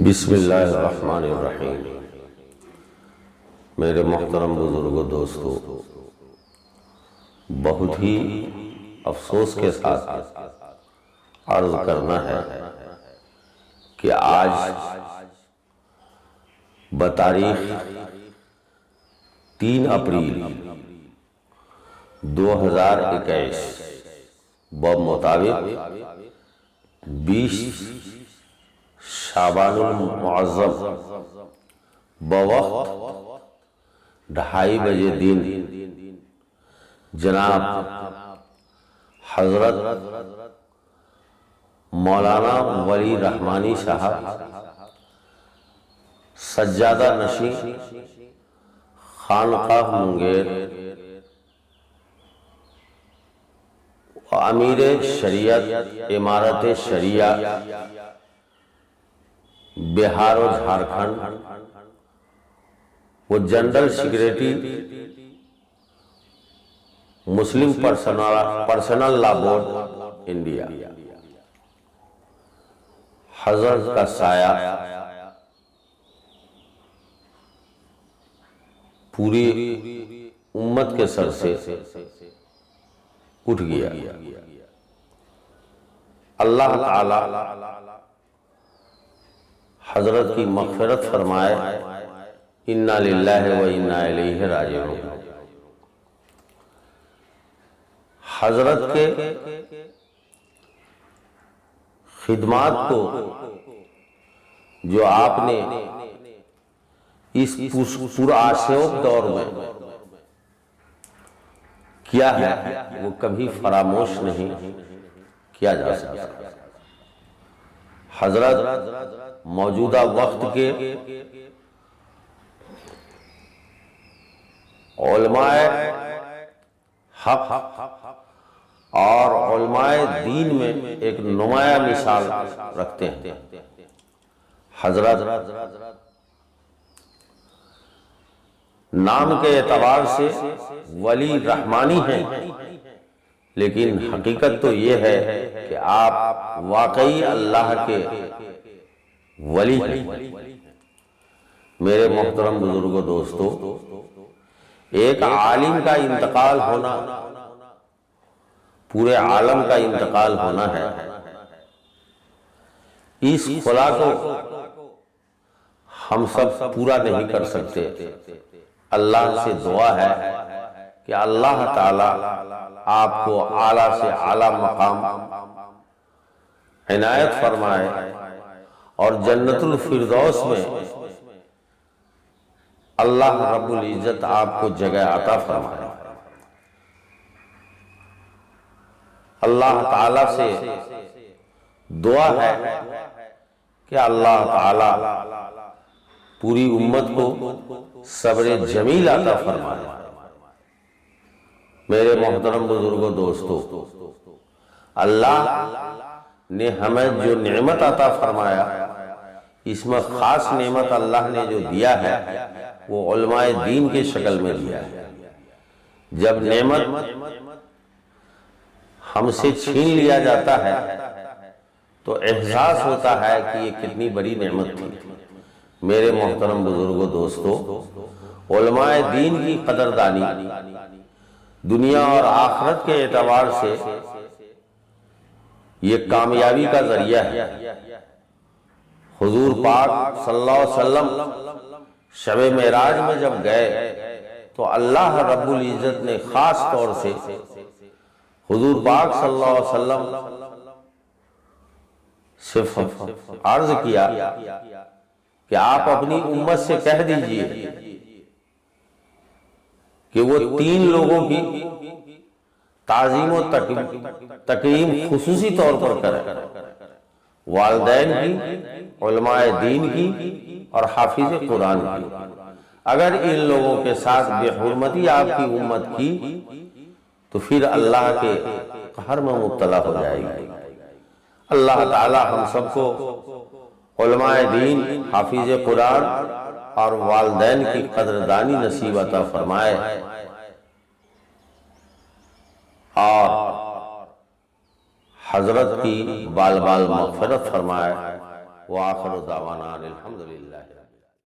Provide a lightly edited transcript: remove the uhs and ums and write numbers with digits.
بسم اللہ الرحمن الرحیم۔ میرے محترم بزرگوں، دوستو، بہت ہی افسوس کے ساتھ عرض کرنا ہے کہ آج بتاریخ 3 اپریل 2021 بمطابق 20 شعبان المعظم بوقت 2:30 بجے دن جناب حضرت مولانا ولی رحمانی صاحب سجادہ نشین خانقاہ منگیر امیر شریعت امارت شریعہ بہار و جھارکھنڈ وہ جنرل سیکریٹری مسلم پرسنل لا بورڈ انڈیا، حضرت کا سایہ پوری امت کے سر سے اٹھ گیا۔ اللہ تعالی حضرت کی مغفرت فرمائے، انا للہ و انا الیہ راجعون۔ حضرت کے خدمات کو جو آپ نے اس پرآشوق دور میں کیا ہے وہ کبھی فراموش نہیں کیا جا سکتا۔ حضرت موجودہ وقت کے علماء حق اور علماء دین میں ایک نمایاں مثال رکھتے ہیں۔ حضرت نام کے اعتبار سے ولی رحمانی ہیں، لیکن حقیقت تو یہ ہے کہ آپ واقعی اللہ کے ولی ہیں۔ میرے محترم بزرگوں، دوستو، ایک عالم کا انتقال ہونا پورے عالم کا انتقال ہونا ہے۔ اس خلا کو ہم سب پورا نہیں کر سکتے۔ اللہ سے دعا ہے کہ اللہ تعالی آپ کو اعلیٰ سے اعلیٰ مقام عنایت فرمائے اور جنت الفردوس میں اللہ رب العزت آپ کو جگہ عطا فرمائے۔ اللہ تعالی سے دعا ہے کہ اللہ تعالی پوری امت کو صبر جمیل عطا فرمائے۔ میرے محترم بزرگوں، دوستو، اللہ نے ہمیں جو نعمت عطا فرمایا، اس میں خاص نعمت اللہ نے جو دیا ہے وہ علماء دین کے شکل میں دیا ہے۔ جب نعمت ہم سے چھین لیا جاتا ہے تو احساس ہوتا ہے کہ یہ کتنی بڑی نعمت تھی۔ میرے محترم بزرگوں، دوستو، علماء دین کی قدردانی دنیا اور آخرت کے اعتبار سے یہ کامیابی کا ذریعہ ہے۔ حضور پاک صلی اللہ علیہ وسلم شب معراج میں جب گئے تو اللہ رب العزت نے خاص طور سے حضور پاک صلی اللہ علیہ وسلم سے عرض کیا کہ آپ اپنی امت سے کہہ دیجئے کہ وہ 3 لوگوں کی تعظیم و تکریم خصوصی طور پر کریں، والدین کی، علماء دین کی اور حافظ قرآن کی۔ اگر ان لوگوں کے ساتھ بے حرمتی آپ کی امت کی تو پھر اللہ کے قہر میں مبتلا ہو جائے گی۔ اللہ تعالی ہم سب کو علماء دین، حافظ قرآن اور والدین کی قدردانی نصیب عطا فرمائے اور حضرت کی بال بال مغفرت فرمائے۔ وآخر دعوانا الحمدللہ۔